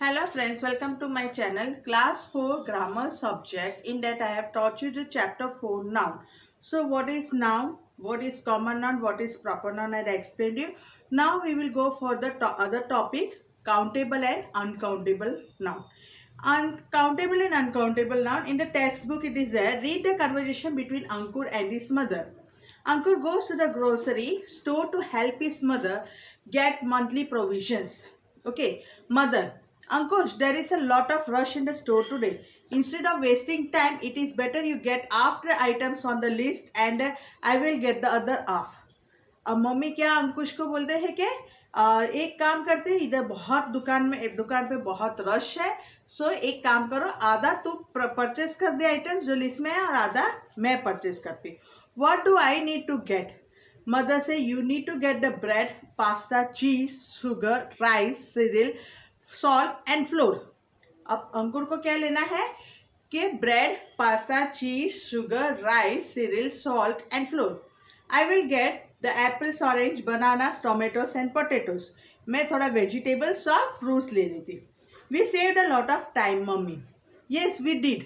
Hello friends, welcome to my channel class 4 grammar subject. In that I have taught you the chapter 4 noun. So what is noun, what is common noun, what is proper noun, I explained you. Now we will go for the other topic, countable and uncountable noun. Uncountable and uncountable noun, in the textbook it is there. Read the conversation between Ankur and his mother. Ankur goes to the grocery store to help his mother get monthly provisions. Okay, mother. Ankush, there is a lot of rush in the store today. Instead of wasting time, it is better you get after items on the list and I will get the other half. अब mummy क्या अंकुश को बोलते हैं कि एक काम करते हैं, इधर बहुत दुकान पे बहुत रश है, सो एक काम करो, आधा तू परचेस कर दे आइटम्स जो लिस्ट में है और आधा मैं परचेस करती. What do I need to get? Mother से you need to get the bread, pasta, cheese, sugar, rice, cereal, salt and flour. अब अंकुर को क्या लेना है कि bread, pasta, cheese, sugar, rice, cereal, salt and flour. I will get the apples, orange, bananas, tomatoes and potatoes. मैं थोड़ा vegetables और fruits ले लेती. We saved a lot of time mummy. Yes we did.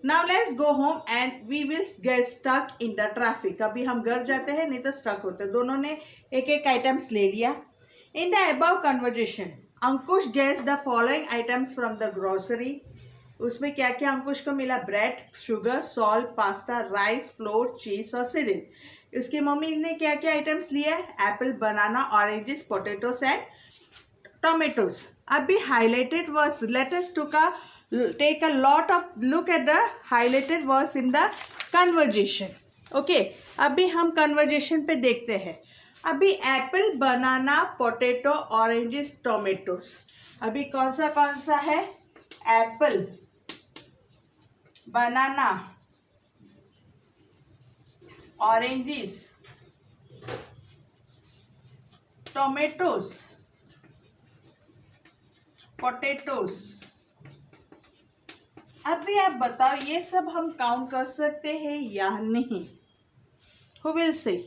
Now let's go home and we will get stuck in the traffic. अभी हम घर जाते हैं, नहीं तो स्टक होते. दोनों ने एक एक आइटम्स ले लिया. In the above conversation Ankush gets the following items from the grocery. उसमें क्या क्या अंकुश को मिला? Bread, sugar, salt, pasta, rice, flour, cheese और सीरियल. उसकी मम्मी ने क्या क्या आइटम्स लिया? Apple, banana, oranges, potatoes and tomatoes. अभी highlighted words, let us take a lot of look at the highlighted words in the conversation. Okay, अभी हम conversation पे देखते हैं. अभी एप्पल, बनाना, पोटैटो, ऑरेंजेस, टोमेटोस. अभी कौन सा है? Apple, banana, oranges, Tomatoes, potatoes. अभी आप बताओ, ये सब हम काउंट कर सकते हैं या नहीं? Who will say?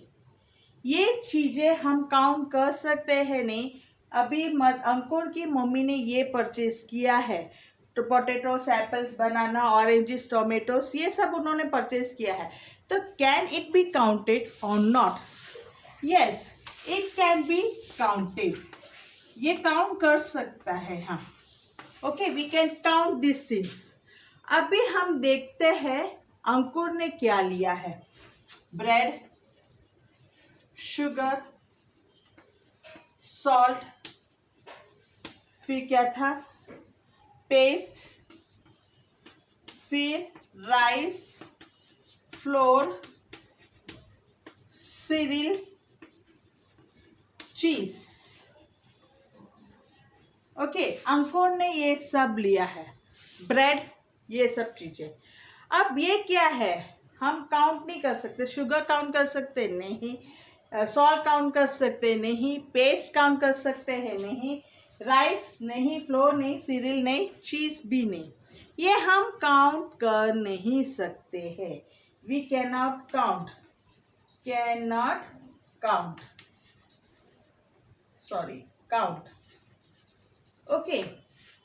ये चीजें हम काउंट कर सकते हैं नहीं. अभी अंकुर की मम्मी ने ये परचेज किया है, तो potatoes, apples, banana, oranges, tomatoes, ये सब उन्होंने परचेज किया है. तो can it be counted or not? Yes, it can be counted. ये काउंट कर सकता है. हाँ, okay, we can count this things. अभी हम देखते हैं अंकुर ने क्या लिया है. ब्रेड, शुगर, सॉल्ट, फिर क्या था? पेस्ट, फिर राइस, फ्लोर, सीरियल, चीज. ओके, अंकुर ने ये सब लिया है. ब्रेड, ये सब चीजें. अब ये क्या है? हम काउंट नहीं कर सकते. शुगर काउंट कर सकते नहीं, सॉल्ट काउंट कर सकते नहीं, पेस्ट काउंट कर सकते हैं नहीं, राइस नहीं, फ्लोर नहीं, सीरियल नहीं, चीज भी नहीं. ये हम काउंट कर नहीं सकते हैं. We can not count, sorry, count. Okay,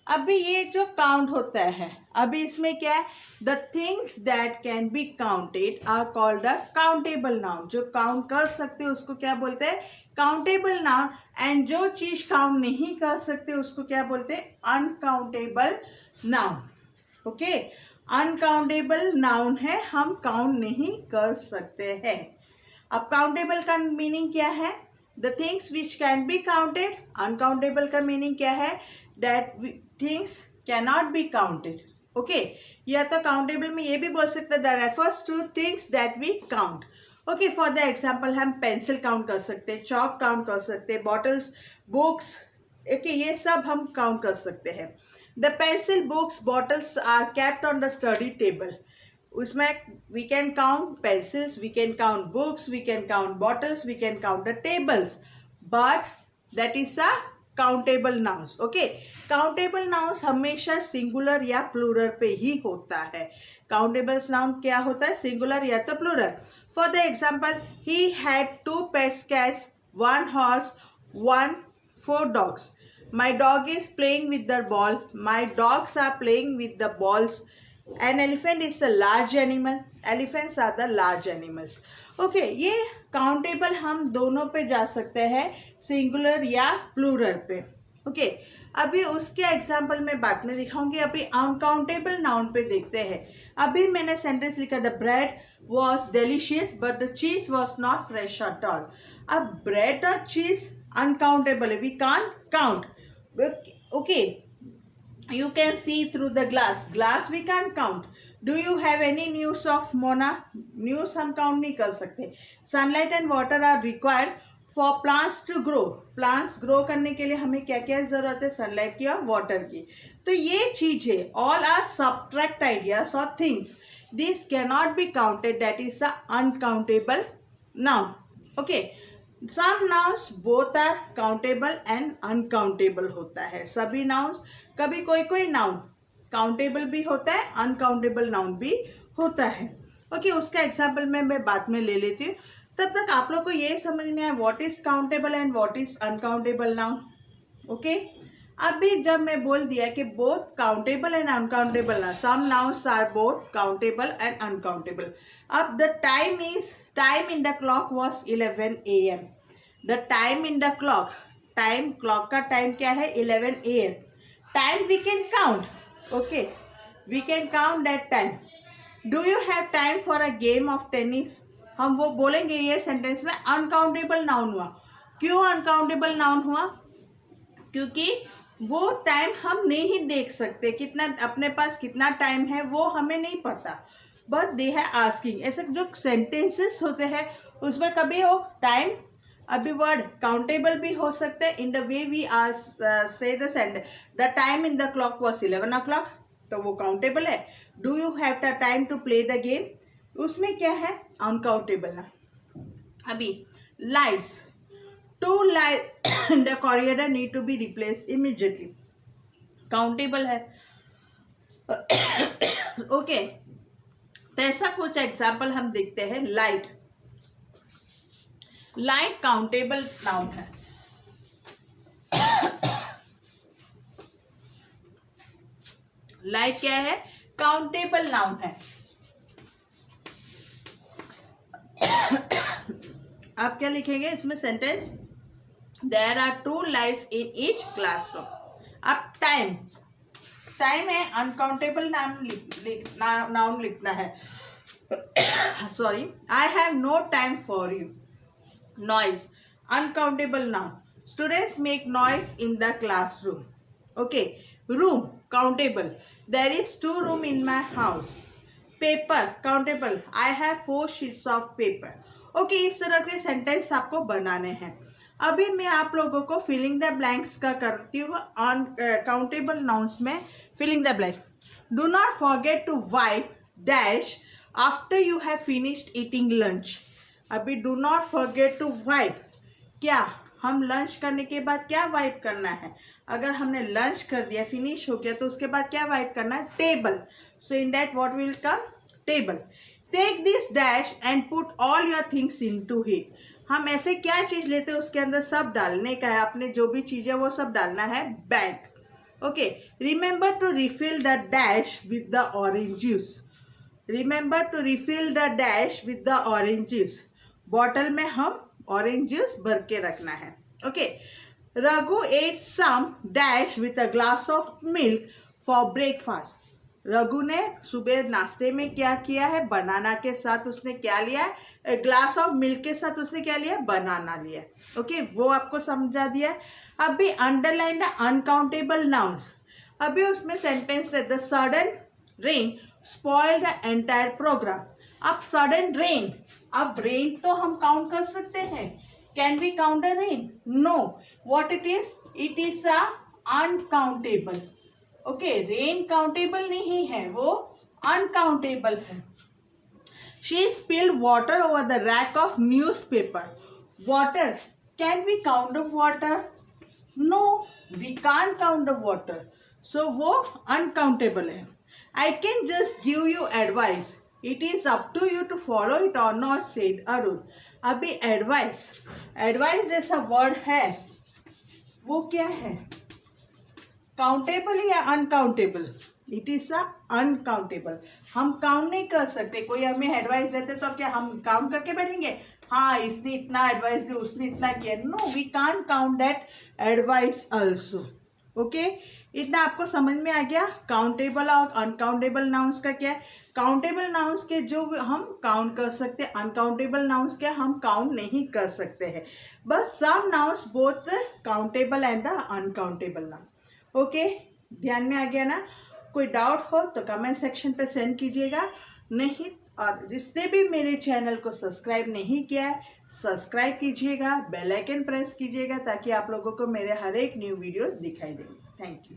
अभी ये जो काउंट होता है, अभी इसमें क्या है? The things that can be counted are called a countable noun. जो काउंट कर सकते उसको क्या बोलते हैं? Countable noun. एंड जो चीज काउंट नहीं कर सकते उसको क्या बोलते हैं? Uncountable noun. Okay, uncountable noun है, हम काउंट नहीं कर सकते हैं. अब काउंटेबल का मीनिंग क्या है? The things which can be counted. Uncountable का मीनिंग क्या है? That things cannot be counted. Okay, या तो काउंटेबल में ये भी बोल सकते हैं, that refers to things that we count. Okay, for the example हम पेंसिल काउंट कर सकते हैं, चॉक काउंट कर सकते हैं, बॉटल्स, बुक्स. ओके, ये सब हम काउंट कर सकते हैं. The pencil, books, bottles are kept on the study table. उसमें we can count pencils, we can count books, we can count bottles, we can count the tables, but that is a countable nouns. Okay, countable nouns हमेशा singular या plural पे ही होता है. Countable noun क्या होता है? सिंगुलर या तो plural. For the example, he had 2 pets cats, 1 horse, 4 dogs. My dog is playing with the ball. My dogs are playing with the balls. An elephant is a large animal. Elephants are the large animals. Okay, ये countable हम दोनों पे जा सकते हैं, singular या plural पे. Okay, अभी उसके एग्जाम्पल मैं बाद में दिखाऊंगी. अभी अनकाउंटेबल नाउन पे देखते हैं. अभी मैंने सेंटेंस लिखा, the bread was delicious but the cheese was not fresh at all. अब ब्रेड और चीज अनकाउंटेबल है, we can't count. Okay, you can see through the glass we can't count. Do you have any news of Mona? News हम count नहीं कर सकते. Sunlight and water are required for plants to grow. Plants grow करने के लिए हमें क्या क्या जरूरत है? सनलाइट की और वाटर की. तो ये चीज है. All are subtract ideas or things. This cannot be counted. That is a uncountable noun. Okay. Some nouns both are countable and uncountable होता है. सभी नाउन्स, कभी कोई कोई नाउन काउंटेबल भी होता है, अनकाउंटेबल नाउन भी होता है. ओके, उसका एग्जाम्पल मैं बाद में ले लेती हूँ. तब तक आप लोग को ये समझ में आया what is countable and what is uncountable noun. Okay, अभी जब मैं बोल दिया कि both countable and uncountable noun, some nouns are both countable and uncountable. अब the time in the clock was 11 AM. The time in the clock, clock का time क्या है? 11 AM. Time we can count. Okay, we can count that time. Do you have time for a game of tennis? हम वो बोलेंगे ये sentence में uncountable noun हुआ. क्यों अनकाउंटेबल नाउन हुआ? क्योंकि वो टाइम हम नहीं देख सकते, कितना अपने पास कितना टाइम है वो हमें नहीं पता. बट दे है आस्किंग. ऐसे जो सेंटेंसेस होते हैं उसमें कभी वो टाइम, अभी वर्ड काउंटेबल भी हो सकते हैं. In the way we are say the sentence, the time in the clock was 11 o'clock, तो वो काउंटेबल है. Do you have the time to play the game, उसमें क्या है? अनकाउंटेबल है. अभी lights, 2 lights in the corridor need to be replaced immediately. Countable है. Okay, तो ऐसा कुछ एग्जाम्पल हम देखते हैं. लाइट काउंटेबल नाउन है. लाइट क्या है? काउंटेबल नाउन है. आप क्या लिखेंगे इसमें sentence? There are 2 lights in each classroom. अब टाइम है, अनकाउंटेबल नाउन लिखना है. Sorry, I have no time for you. Noise, uncountable noun. Students make noise in the classroom. Okay, room, countable. There is 2 rooms in my house. Paper, countable. I have 4 sheets of paper. Okay, इस तरह के sentence आपको बनाने हैं. अभी मैं आप लोगों को फिलिंग द ब्लैंक्स का करती हूँ. ऑन काउंटेबल नाउन्स में filling the blank. Do not forget to wipe dash after you have finished eating lunch. अभी do not forget to wipe, क्या हम लंच करने के बाद क्या वाइप करना है? अगर हमने लंच कर दिया, फिनिश हो गया, तो उसके बाद क्या वाइप करना है? Table. So in that what will come? Table. Take this dash and put all your things into it. हम ऐसे क्या चीज लेते हैं उसके अंदर सब डालने का है, अपने जो भी चीज है वो सब डालना है. Bag. Okay, remember to refill the dash with the orange juice. Remember to refill the dash with the orange juice. Bottle में हम ऑरेंज जूस भर के रखना है. Okay, Raghu ate some dash with a glass of milk for breakfast. Raghu ने सुबह नाश्ते में क्या किया है? बनाना के साथ उसने क्या लिया है? ग्लास ऑफ मिल्क के साथ उसने क्या लिया? बनाना लिया. ओके, वो आपको समझा दिया. अभी अंडरलाइन द अनकाउंटेबल नाउन्स. अभी उसमें सेंटेंस है, the sudden rain spoil the entire programme. अब सडन रेन, अब रेन तो हम काउंट कर सकते हैं. Can we count the rain? No. What it is? It is a uncountable. Okay, rain countable नहीं है, वो अनकाउंटेबल है. She spilled water over the rack of newspaper. Water, can we count the water? No, we can't count the water. So वो uncountable है. I can just give you advice. It is up to you to follow it or not, said Arun. अभी advice जैसा word है वो क्या है? Countable या uncountable? It is uncountable. हम काउंट नहीं कर सकते। कोई हमें एडवाइस देते तो क्या हम काउंट करके बैठेंगे? हाँ, इसने इतना एडवाइस दिया, उसने इतना किया। No, we can't count that advice also. Okay, इतना आपको समझ में आ गया? काउंटेबल और अनकाउंटेबल नाउन्स का क्या है? काउंटेबल नाउन्स के जो हम काउंट कर सकते हैं, अनकाउंटेबल नाउन्स के हम काउंट नहीं कर सकते हैं। बस some nouns both countable and the uncountable noun. Okay, ध्यान में आ गया ना? कोई डाउट हो तो कमेंट सेक्शन पे सेंड कीजिएगा। नहीं, और जिसने भी मेरे चैनल को सब्सक्राइब नहीं किया है, सब्सक्राइब कीजिएगा, बेल आइकन प्रेस कीजिएगा ताकि आप लोगों को मेरे हर एक न्यू वीडियोस दिखाई देंगे। Thank you.